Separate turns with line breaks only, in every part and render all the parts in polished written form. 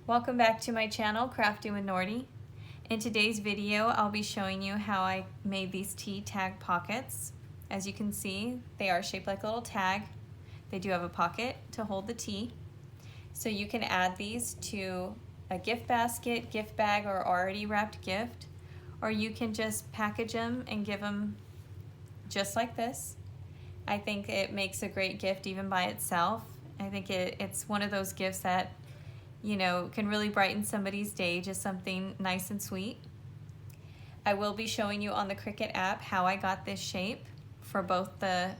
Welcome back to my channel, Crafting with Nordy. In today's video, I'll be showing you how I made these tea tag pockets. As you can see, they are shaped like a little tag. They do have a pocket to hold the tea. So you can add these to a gift basket, gift bag, or already wrapped gift, or you can just package them and give them just like this. I think it makes a great gift even by itself. I think it's one of those gifts that can really brighten somebody's day, just something nice and sweet. I will be showing you on the Cricut app how I got this shape for both the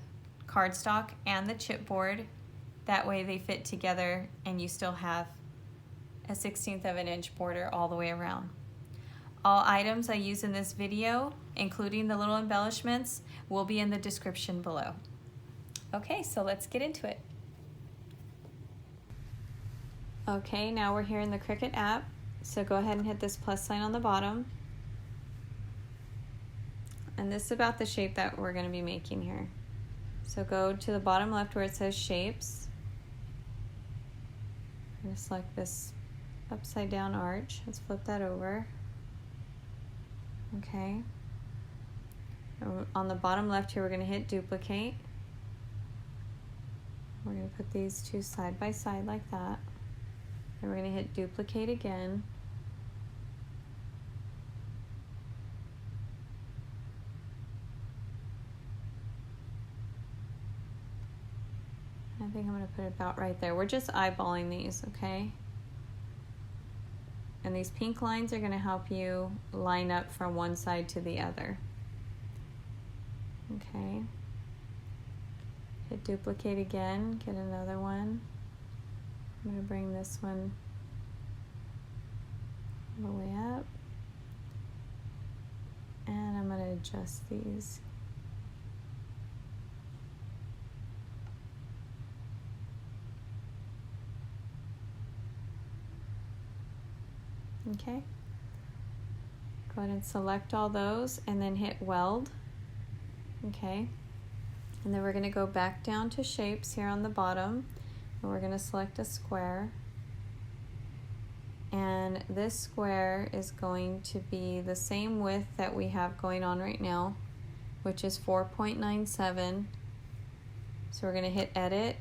cardstock and the chipboard. That way they fit together and you still have a 1/16 of an inch border all the way around. All items I use in this video, including the little embellishments, will be in the description below. Okay, so let's get into it. Okay, now we're here in the Cricut app, so go ahead and hit this plus sign on the bottom. And this is about the shape that we're going to be making here. So go to the bottom left where it says shapes. I'm going to select this upside down arch. Let's flip that over. Okay. On the bottom left here, we're going to hit duplicate. We're going to put these two side by side like that. Then we're going to hit duplicate again. I think I'm going to put it about right there. We're just eyeballing these, okay? And these pink lines are going to help you line up from one side to the other. Okay. Hit duplicate again, get another one. I'm going to bring this one all the way up. And I'm going to adjust these. Okay. Go ahead and select all those and then hit weld. Okay. And then we're going to go back down to shapes here on the bottom. And we're going to select a square. And this square is going to be the same width that we have going on right now, which is 4.97. So we're going to hit edit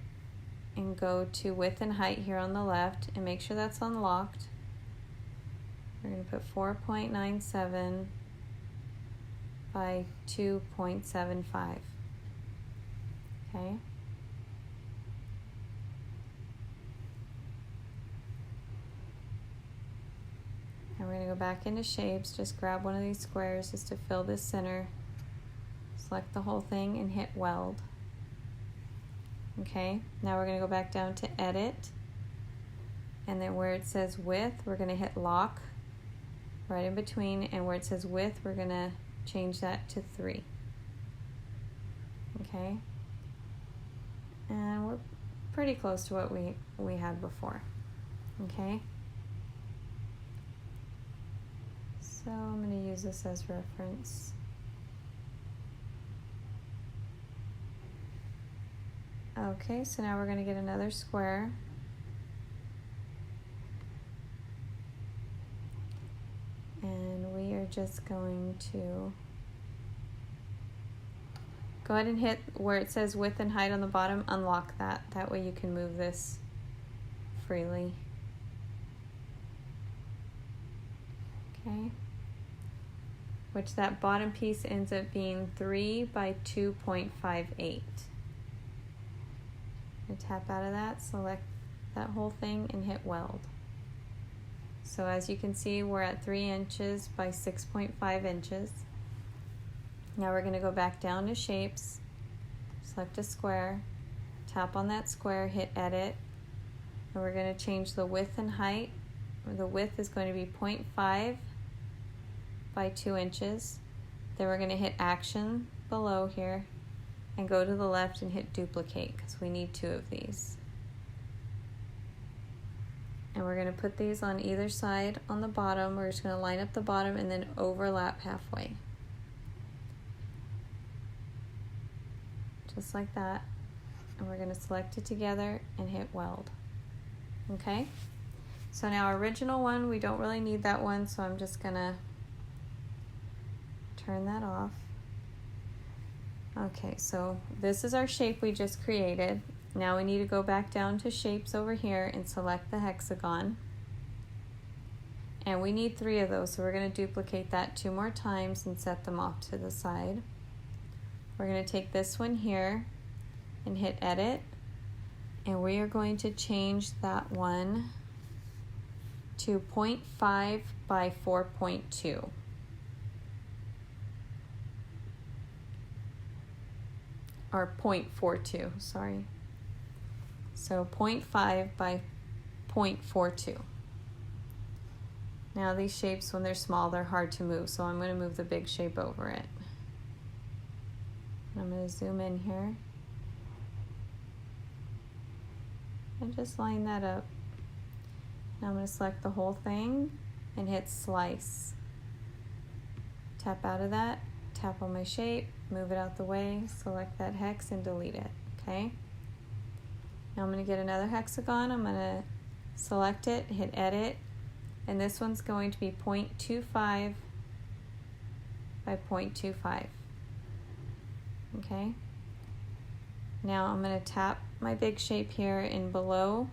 and go to width and height here on the left and make sure that's unlocked. We're going to put 4.97 by 2.75. Okay. And we're going to go back into shapes, just grab one of these squares just to fill this center, select the whole thing and hit weld. Okay, now we're going to go back down to edit, and then where it says width, we're going to hit lock right in between, and where it says width, we're going to change that to 3. Okay, and we're pretty close to what we had before. Okay. So I'm going to use this as reference. Okay, so now we're going to get another square. And we are just going to go ahead and hit where it says width and height on the bottom, unlock that. That way you can move this freely. Okay. Which that bottom piece ends up being 3 by 2.58. Tap out of that, select that whole thing and hit weld. So as you can see, we're at 3 inches by 6.5 inches. Now we're going to go back down to shapes, select a square, tap on that square, hit edit, and we're going to change the width and height. The width is going to be 0.5 by 2 inches. Then we're going to hit action below here and go to the left and hit duplicate because we need 2 of these. And we're going to put these on either side on the bottom. We're just going to line up the bottom and then overlap halfway. Just like that. And we're going to select it together and hit weld. Okay? So now our original one, we don't really need that one, so I'm just gonna turn that off. Okay, so this is our shape we just created. Now we need to go back down to shapes over here and select the hexagon. And we need 3 of those, so we're going to duplicate that 2 more times and set them off to the side. We're going to take this one here and hit edit, and we are going to change that one to 0.5 by 4.2. Or 0.42, sorry. So 0.5 by 0.42. Now these shapes, when they're small, they're hard to move, so I'm going to move the big shape over it. I'm going to zoom in here and just line that up. Now I'm going to select the whole thing and hit slice. Tap out of that, tap on my shape, move it out the way, select that hex and delete it, okay? Now I'm going to get another hexagon, I'm going to select it, hit edit, and this one's going to be 0.25 by 0.25, okay? Now I'm going to tap my big shape here, and below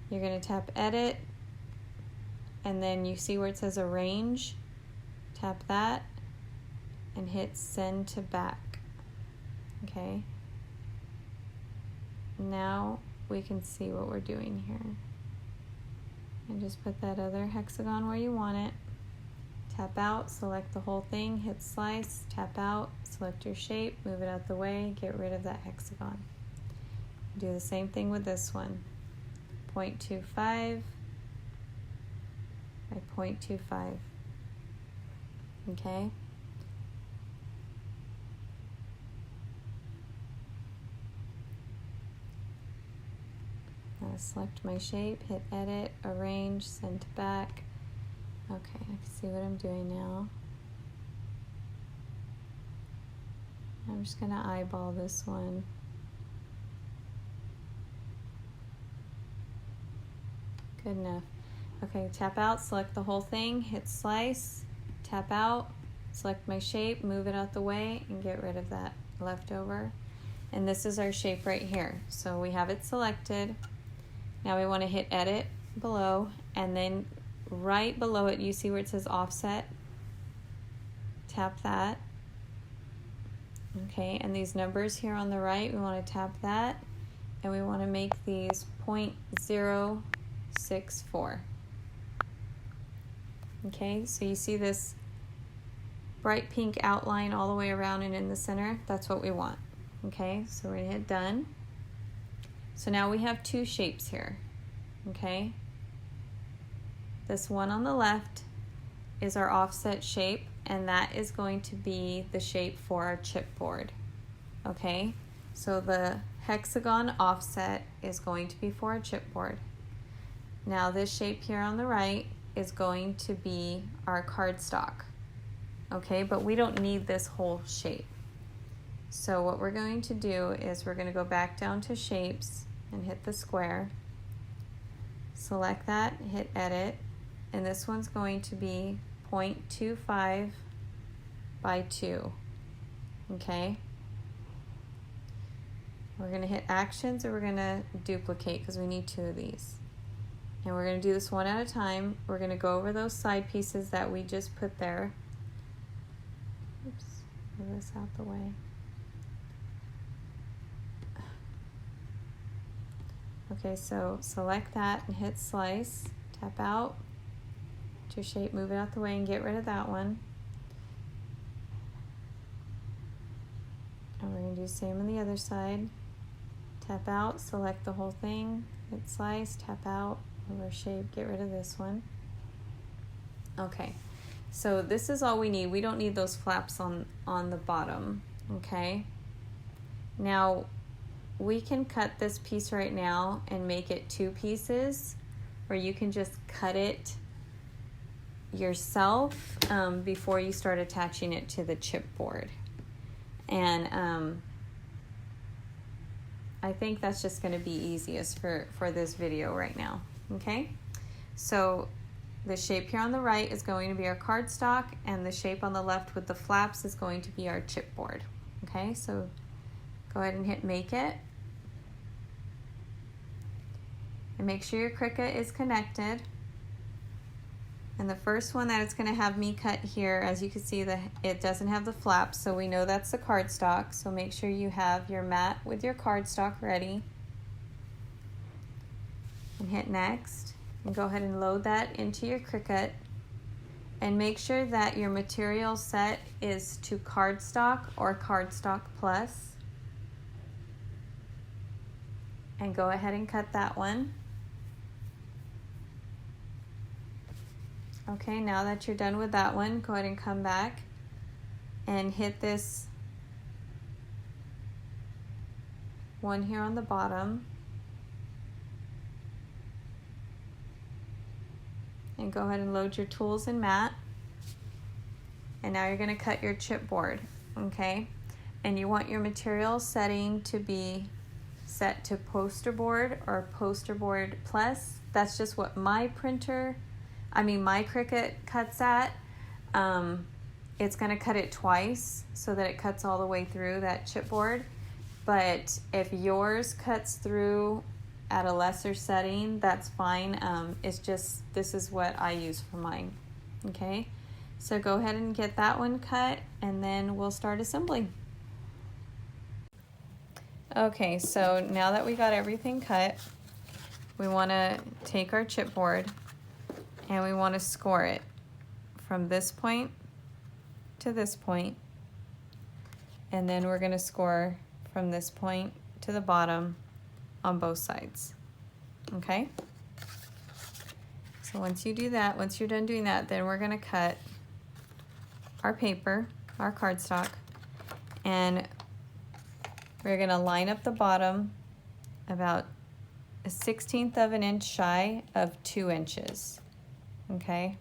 you're going to tap edit, and then you see where it says arrange, tap that and hit send to back, okay? Now we can see what we're doing here. And just put that other hexagon where you want it. Tap out, select the whole thing, hit slice, tap out, select your shape, move it out the way, get rid of that hexagon. Do the same thing with this one. 0.25 by 0.25. Okay? Now select my shape, hit edit, arrange, send to back. Okay, I can see what I'm doing now. I'm just going to eyeball this one. Good enough. Okay, tap out, select the whole thing, hit slice, tap out, select my shape, move it out the way, and get rid of that leftover. And this is our shape right here. So we have it selected. Now we want to hit edit below, and then right below it, you see where it says offset? Tap that. Okay, and these numbers here on the right, we want to tap that, and we want to make these 0.064. Okay, so you see this bright pink outline all the way around and in the center? That's what we want. Okay, so we're going to hit done. So now we have 2 shapes here. Okay, this one on the left is our offset shape, and that is going to be the shape for our chipboard. Okay, so the hexagon offset is going to be for our chipboard. Now this shape here on the right is going to be our cardstock. Okay, but we don't need this whole shape. So what we're going to do is we're going to go back down to shapes and hit the square. Select that, hit edit, and this one's going to be 0.25 by 2. Okay? We're going to hit actions, or we're going to duplicate because we need 2 of these. And we're going to do this one at a time. We're going to go over those side pieces that we just put there. Oops, move this out the way. Okay, so select that and hit slice, tap out to your shape, move it out the way and get rid of that one. And we're going to do the same on the other side. Tap out, select the whole thing, hit slice, tap out, move our shape, get rid of this one. Okay, so this is all we need. We don't need those flaps on the bottom, okay? Now, we can cut this piece right now and make it 2 pieces, or you can just cut it yourself before you start attaching it to the chipboard. And I think that's just going to be easiest for this video right now. Okay, So the shape here on the right is going to be our cardstock, and the shape on the left with the flaps is going to be our chipboard. Okay, so go ahead and hit make it. And make sure your Cricut is connected. And the first one that it's going to have me cut here, as you can see, it doesn't have the flaps, so we know that's the cardstock. So make sure you have your mat with your cardstock ready. And hit next. And go ahead and load that into your Cricut. And make sure that your material set is to cardstock or cardstock plus. And go ahead and cut that one. Okay, now that you're done with that one, go ahead and come back and hit this one here on the bottom. And go ahead and load your tools and mat. And now you're going to cut your chipboard, okay? And you want your material setting to be set to poster board or poster board plus. That's just what my Cricut cuts at. It's going to cut it twice so that it cuts all the way through that chipboard. But if yours cuts through at a lesser setting, that's fine. It's just, this is what I use for mine. Okay, so go ahead and get that one cut, and then we'll start assembling. Okay, so now that we got everything cut, we want to take our chipboard and we want to score it from this point to this point, and then we're going to score from this point to the bottom on both sides. Okay, so once you do that, once you're done doing that, then we're going to cut our paper, our cardstock, and we're going to line up the bottom about 1/16 of an inch shy of 2 inches. Okay,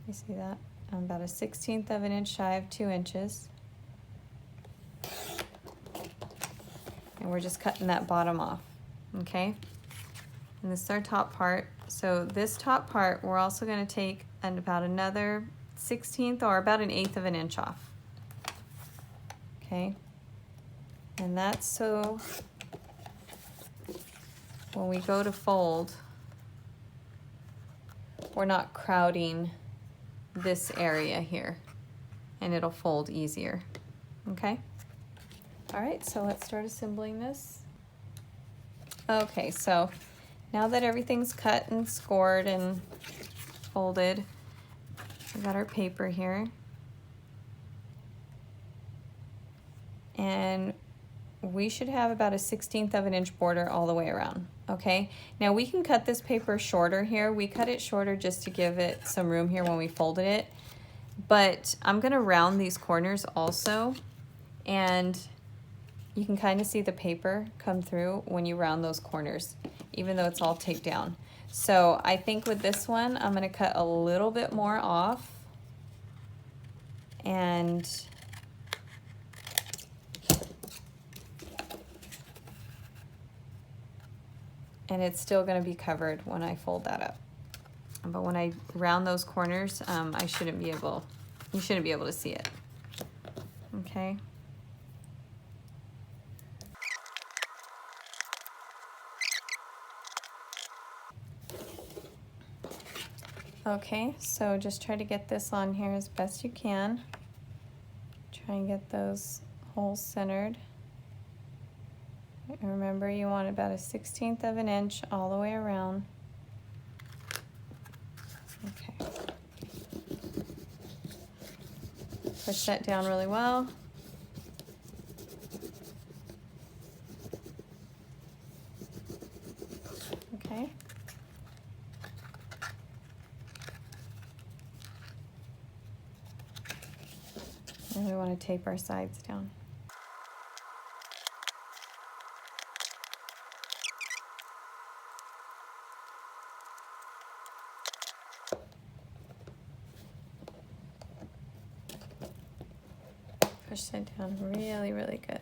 you see that? About 1/16 of an inch shy of 2 inches. And we're just cutting that bottom off, okay? And this is our top part. So this top part, we're also going to take about another 1/16 or about 1/8 of an inch off, okay? And that's so when we go to fold, we're not crowding this area here, and it'll fold easier, okay? All right, so let's start assembling this. Okay, so now that everything's cut and scored and folded, we got our paper here. And we should have about 1/16 of an inch border all the way around, okay? Now we can cut this paper shorter here. We cut it shorter just to give it some room here when we folded it. But I'm gonna round these corners also, and you can kind of see the paper come through when you round those corners, even though it's all taped down. So I think with this one, I'm gonna cut a little bit more off, and it's still gonna be covered when I fold that up. But when I round those corners, you shouldn't be able to see it, okay? Okay, so just try to get this on here as best you can. Try and get those holes centered. Remember, you want about 1/16 of an inch all the way around. Okay. Push that down really well. Okay. And we want to tape our sides down. Push that down really, really good.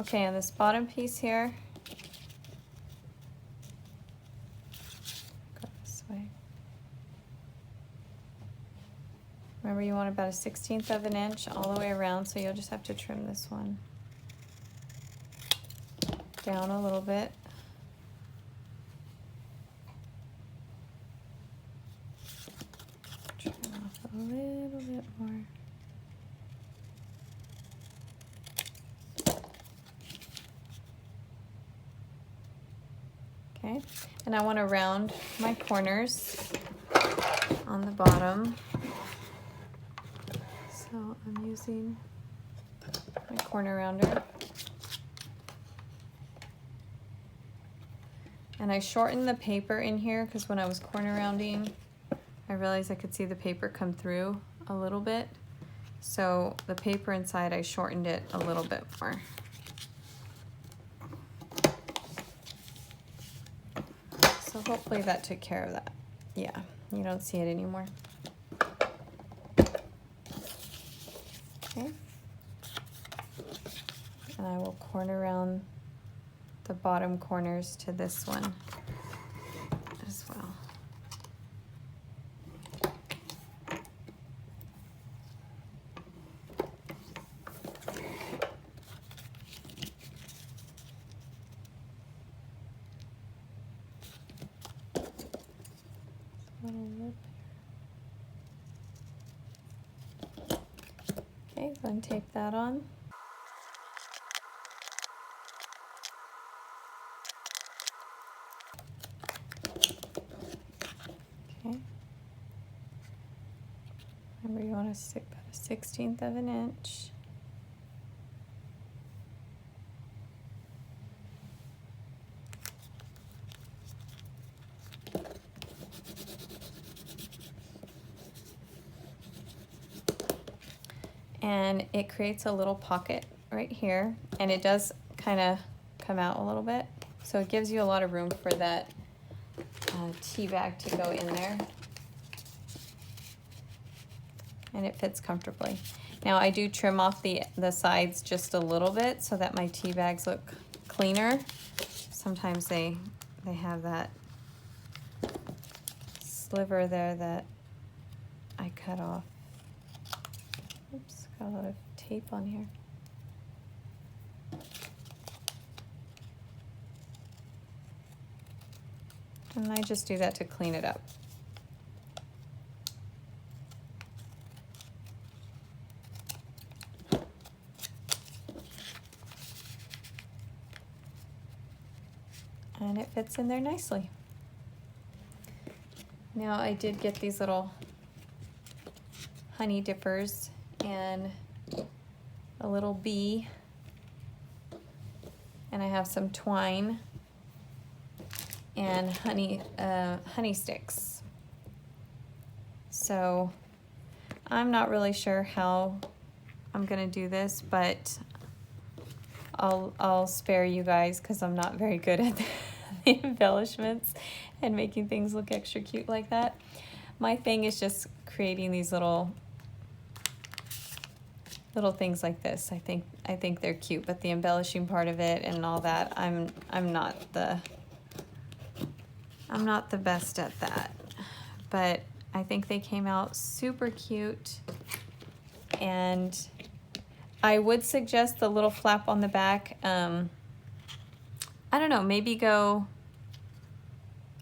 Okay, and this bottom piece here, go this way. Remember, you want about a 1/16 of an inch all the way around, so you'll just have to trim this one down a little bit. Trim off a little bit more. Okay, and I want to round my corners on the bottom. So I'm using my corner rounder. And I shortened the paper in here because when I was corner rounding, I realized I could see the paper come through a little bit. So the paper inside, I shortened it a little bit more. So hopefully that took care of that. Yeah, you don't see it anymore. Okay. And I will corner around the bottom corners to this one as well. Okay, go and tape that on. Okay. Remember, you want to stick about a 1/16 of an inch. And it creates a little pocket right here, and it does kind of come out a little bit, so it gives you a lot of room for that tea bag to go in there, and it fits comfortably. Now I do trim off the sides just a little bit so that my tea bags look cleaner. Sometimes they have that sliver there that I cut off. Oops, got a lot of tape on here. And I just do that to clean it up. And it fits in there nicely. Now I did get these little honey dippers and a little bee, and I have some twine and honey sticks. So I'm not really sure how I'm gonna do this, but I'll spare you guys because I'm not very good at the embellishments and making things look extra cute like that. My thing is just creating these little things like this. I think they're cute, but the embellishing part of it and all that, I'm not the best at that. But I think they came out super cute, and I would suggest the little flap on the back. I don't know, maybe go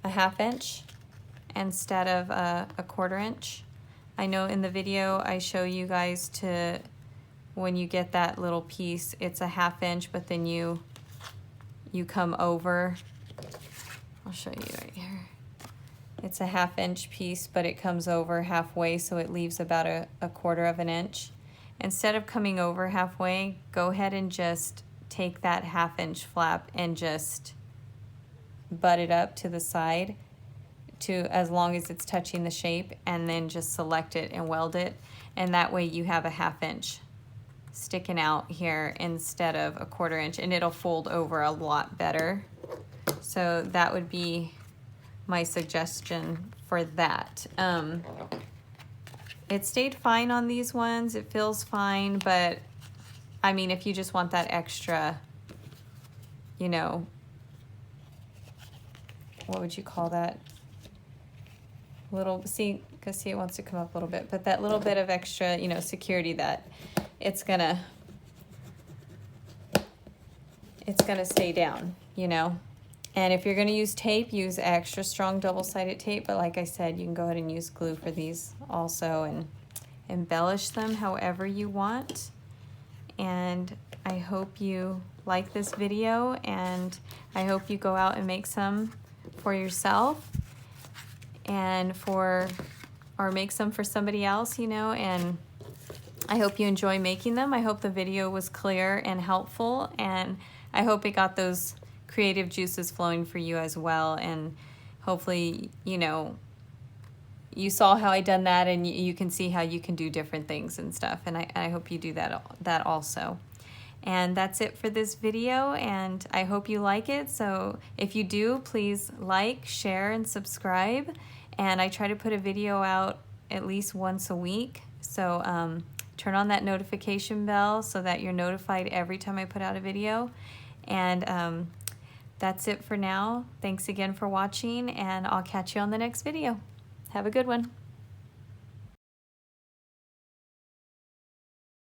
a 1/2 inch instead of a 1/4 inch. I know in the video I show you guys to, when you get that little piece, it's a 1/2 inch, but then you come over. I'll show you right here. It's a 1/2 inch piece, but it comes over halfway, so it leaves about a 1/4 of an inch. Instead of coming over halfway, go ahead and just take that 1/2 inch flap and just butt it up to the side to as long as it's touching the shape, and then just select it and weld it. And that way you have a 1/2 inch sticking out here instead of a 1/4 inch, and it'll fold over a lot better. So that would be my suggestion for that. It stayed fine on these ones, it feels fine, but I mean, if you just want that extra you know, what would you call that? Little, see, because see, it wants to come up a little bit, but that little bit of extra, you know, security that it's gonna stay down, you know. And if you're gonna use tape, use extra strong double-sided tape, but like I said, you can go ahead and use glue for these also and embellish them however you want. And I hope you like this video, and I hope you go out and make some for yourself and or make some for somebody else, you know, and I hope you enjoy making them. I hope the video was clear and helpful, and I hope it got those creative juices flowing for you as well. And hopefully, you know, you saw how I done that, and you can see how you can do different things and stuff. And I hope you do that also. And that's it for this video, and I hope you like it. So if you do, please like, share, and subscribe. And I try to put a video out at least once a week. So turn on that notification bell so that you're notified every time I put out a video. And that's it for now. Thanks again for watching, and I'll catch you on the next video. Have a good one.